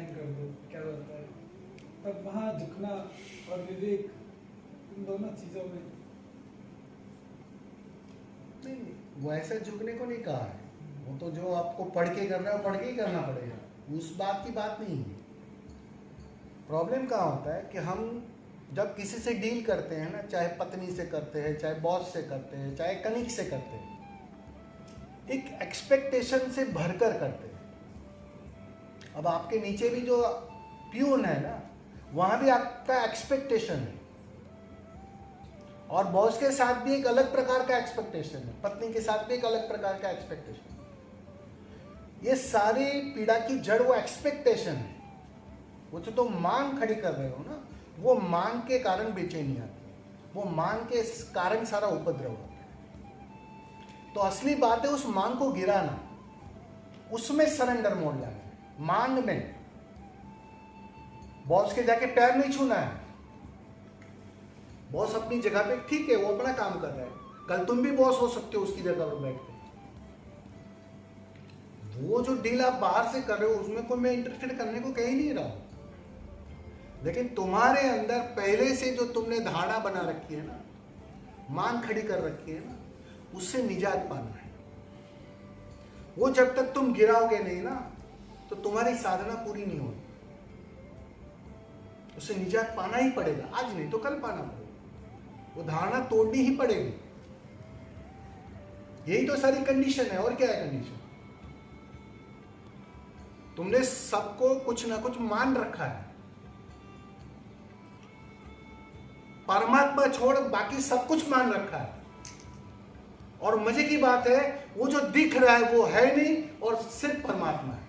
Sign कर दो, क्या होता है? तब वहाँ झुकना और विवेक, इन दोनों चीजों में नहीं, वो ऐसा झुकने को नहीं कहा है। वो तो जो आपको पढ़ के करना है वो पढ़ के ही करना पड़ेगा, उस बात की बात नहीं है। प्रॉब्लम कहाँ होता है कि हम जब किसी से डील करते हैं ना, चाहे पत्नी से करते हैं, चाहे बॉस से करते हैं, चाहे कलीग से करते हैं, एक एक्सपेक्टेशन से भरकर करते हैं। अब आपके नीचे भी जो प्यून है ना, वहां भी आपका एक्सपेक्टेशन है, और बॉस के साथ भी एक अलग प्रकार का एक्सपेक्टेशन है, पत्नी के साथ भी एक अलग प्रकार का एक्सपेक्टेशन है। ये सारी पीड़ा की जड़ वो एक्सपेक्टेशन है। वो जो तुम मांग खड़ी कर रहे हो ना, वो मांग के कारण बेचैनी आती है, वो मांग के कारण सारा उपद्रव होता है। तो असली बात है उस मांग को गिराना, उसमें सरेंडर मोड लाना है। मांग में बॉस के जाके पैर नहीं छूना है। बॉस अपनी जगह पे ठीक है, वो अपना काम कर रहा है, कल तुम भी बॉस हो सकते हो उसकी जगह पर बैठ के। वो जो डील आप बाहर से कर रहे हो उसमें कोई मैं इंटरफेयर करने को कह ही नहीं रहा हूं, लेकिन तुम्हारे अंदर पहले से जो तुमने धारणा बना रखी है ना, मांग खड़ी कर रखी है ना, उससे निजात पाना है। वो जब तक तुम गिराओगे नहीं ना, तो तुम्हारी साधना पूरी नहीं होगी। उससे निजात पाना ही पड़ेगा, आज नहीं तो कल पाना पड़ेगा। वो धारणा तोड़नी ही पड़ेगी। यही तो सारी कंडीशन है, और क्या है कंडीशन? तुमने सबको कुछ ना कुछ मान रखा है, परमात्मा छोड़ बाकी सब कुछ मान रखा है। और मजे की बात है, वो जो दिख रहा है वो है नहीं, और सिर्फ परमात्मा है।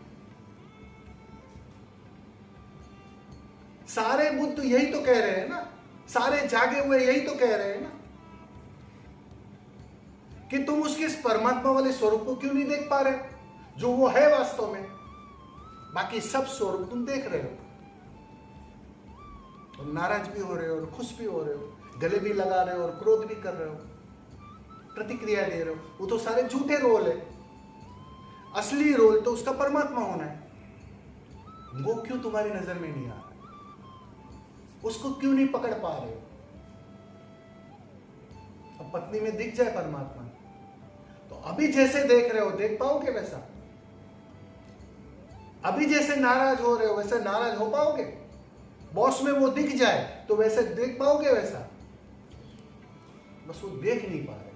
सारे बुद्ध यही तो कह रहे हैं ना, सारे जागे हुए यही तो कह रहे हैं ना, कि तुम उसके इस परमात्मा वाले स्वरूप को क्यों नहीं देख पा रहे, जो वो है वास्तव में। बाकी सब स्वरूप तुम देख रहे हो, और नाराज भी हो रहे हो, और खुश भी हो रहे हो, गले भी लगा रहे हो, और क्रोध भी कर रहे हो, प्रतिक्रिया दे रहे हो। वो तो सारे झूठे रोल है। असली रोल तो उसका परमात्मा होना है। वो क्यों तुम्हारी नजर में नहीं आ रहा, उसको क्यों नहीं पकड़ पा रहे हो? अब पत्नी में दिख जाए परमात्मा, तो अभी जैसे देख रहे हो देख पाओगे वैसा? अभी जैसे नाराज हो रहे हो वैसे नाराज हो पाओगे? बॉस में वो दिख जाए तो वैसे देख पाओगे वैसा? बस वो देख नहीं पा रहे।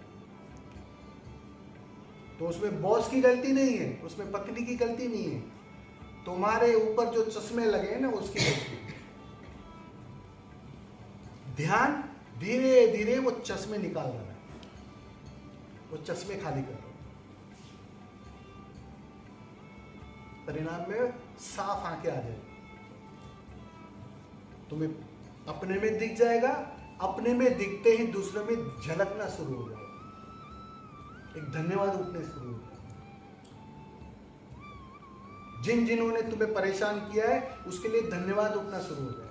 तो उसमें बॉस की गलती नहीं है, उसमें पत्नी की गलती नहीं है, तुम्हारे ऊपर जो चश्मे लगे हैं ना उसकी गलती। ध्यान धीरे धीरे वो चश्मे निकाल रहा है, वो चश्मे खाली कर रहा है। परिणाम में साफ आंखें आ जाएगी, तुम्हें अपने में दिख जाएगा, अपने में दिखते ही दूसरे में झलकना शुरू हो जाएगा, एक धन्यवाद उठने शुरू हो जाएगा। जिन जिन्होंने तुम्हें परेशान किया है उसके लिए धन्यवाद उठना शुरू हो जाएगा।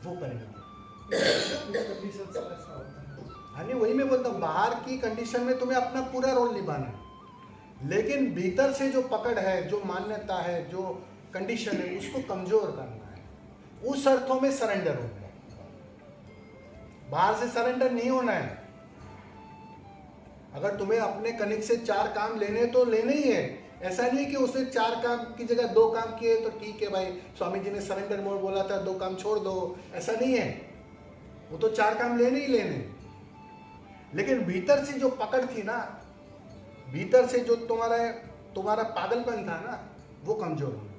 वो परिणाम हाँ नहीं, वही मैं बोलता हूँ, बाहर की कंडीशन में तुम्हें अपना पूरा रोल निभाना है, लेकिन भीतर से जो पकड़ है, जो मान्यता है, जो कंडीशन है, उसको कमजोर करना है। उस अर्थों में सरेंडर होना है, बाहर से सरेंडर नहीं होना है। अगर तुम्हें अपने कनिक से 4 काम लेने तो लेने ही है। ऐसा नहीं कि उसने 4 काम की जगह 2 काम किए तो ठीक है भाई, स्वामी जी ने सरेंडर मोड बोला था 2 काम छोड़ दो, ऐसा नहीं है। वो तो 4 काम लेने ही लेने, लेकिन भीतर से जो पकड़ थी ना, भीतर से जो तुम्हारा पागलपन था ना, वो कमजोर होना,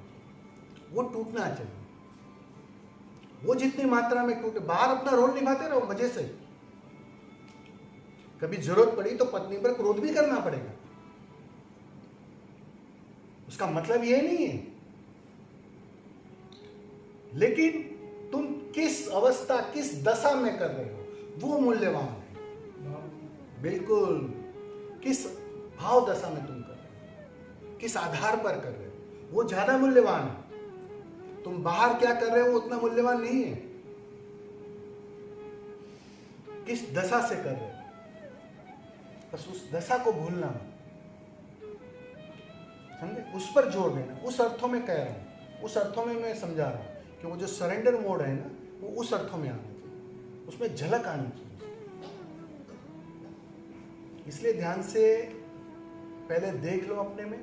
वो टूटना चाहिए। वो जितनी मात्रा में टूटे, बाहर अपना रोल निभाते रहो मजे से। कभी जरूरत पड़ी तो पत्नी पर क्रोध भी करना पड़ेगा, उसका मतलब ये नहीं है, लेकिन तुम किस अवस्था, किस दशा में कर रहे हो वो मूल्यवान है। बिल्कुल, किस भाव दशा में तुम कर रहे हो, किस आधार पर कर रहे हो, वो ज्यादा मूल्यवान है। तुम बाहर क्या कर रहे हो उतना मूल्यवान नहीं है, किस दशा से कर रहे हो। बस उस दशा को भूलना, समझे? उस पर जोर देना, उस अर्थों में कह रहा हूँ, उस अर्थों में मैं समझा रहा हूँ कि वो जो सरेंडर मोड है ना, वो उस अर्थों में आना चाहिए, उसमें झलक आनी चाहिए। इसलिए ध्यान से पहले देख लो अपने में,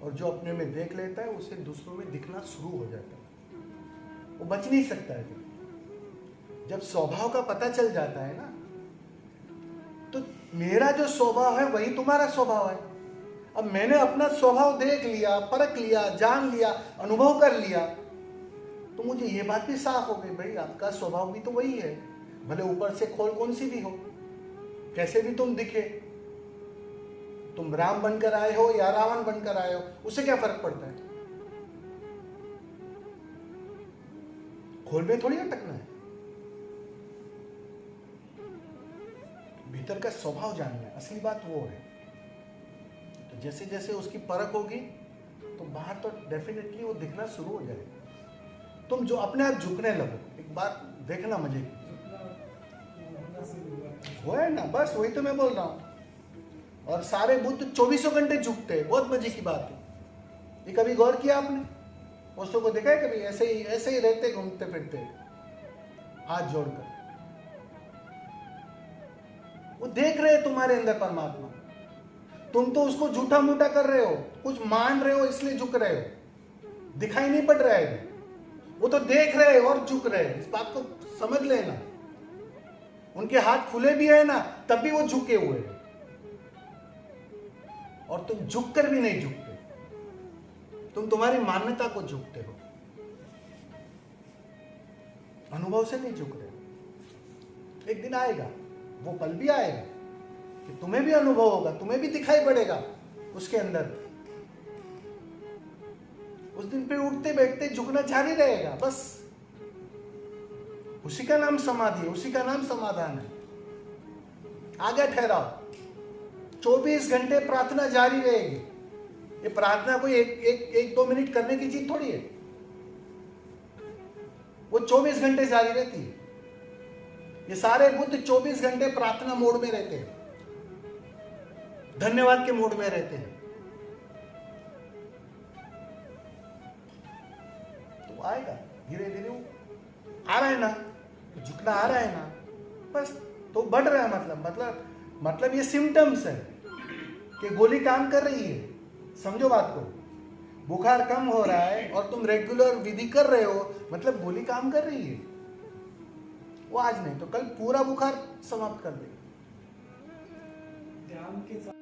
और जो अपने में देख लेता है उसे दूसरों में दिखना शुरू हो जाता है, वो बच नहीं सकता है। जब स्वभाव का पता चल जाता है ना, तो मेरा जो स्वभाव है वही तुम्हारा स्वभाव है। अब मैंने अपना स्वभाव देख लिया, परख लिया, जान लिया, अनुभव कर लिया, तो मुझे ये बात भी साफ हो गई, भाई आपका स्वभाव भी तो वही है, भले ऊपर से खोल कौन सी भी हो, कैसे भी तुम दिखे, तुम राम बनकर आए हो या रावण बनकर आए हो, उससे क्या फर्क पड़ता है? खोल में थोड़ी अटकना है, भीतर का स्वभाव जानना है, असली बात वो है। तो जैसे जैसे उसकी परख होगी तो बाहर तो डेफिनेटली वो दिखना शुरू हो जाएगा। तुम जो अपने आप झुकने लगो, एक बात देखना मजे की, वो है ना, बस वही तो मैं बोल रहा हूं। और सारे बुद्ध 24 घंटे झुकते हैं, बहुत मजे की बात है। ये कभी गौर किया आपने? दोस्तों को देखा है कभी? ऐसे ही रहते, घूमते फिरते, हाथ जोड़कर। वो देख रहे हैं तुम्हारे अंदर परमात्मा, तुम तो उसको झूठा मूठा कर रहे हो, कुछ मान रहे हो इसलिए झुक रहे हो, दिखाई नहीं पड़ रहा है। वो तो देख रहे हैं और झुक रहे हैं, इस बात को समझ लेना। उनके हाथ खुले भी है ना, तब भी वो झुके हुए हैं, और तुम झुक कर भी नहीं झुकते, तुम तुम्हारी मान्यता को झुकते हो, अनुभव से नहीं झुक रहे। एक दिन आएगा, वो पल भी आएगा कि तुम्हें भी अनुभव होगा, तुम्हें भी दिखाई पड़ेगा उसके अंदर। उस दिन फिर उठते बैठते झुकना जारी रहेगा, बस उसी का नाम समाधि है, उसी का नाम समाधान है। आगे ठहराओ, 24 घंटे प्रार्थना जारी रहेगी। ये प्रार्थना कोई एक 2 मिनट करने की चीज थोड़ी है, वो 24 घंटे जारी रहती है। ये सारे बुद्ध 24 घंटे प्रार्थना मोड में रहते हैं, धन्यवाद के मोड में रहते हैं। तो आएगा धीरे धीरे, वो आ रहा है ना, झुकना आ रहा है ना, बस तो बढ़ रहा है। मतलब ये सिम्टम्स है कि गोली काम कर रही है। समझो बात को, बुखार कम हो रहा है और तुम रेगुलर विधि कर रहे हो, मतलब गोली काम कर रही है। वो आज नहीं तो कल पूरा बुखार समाप्त कर देगी। ध्यान के साथ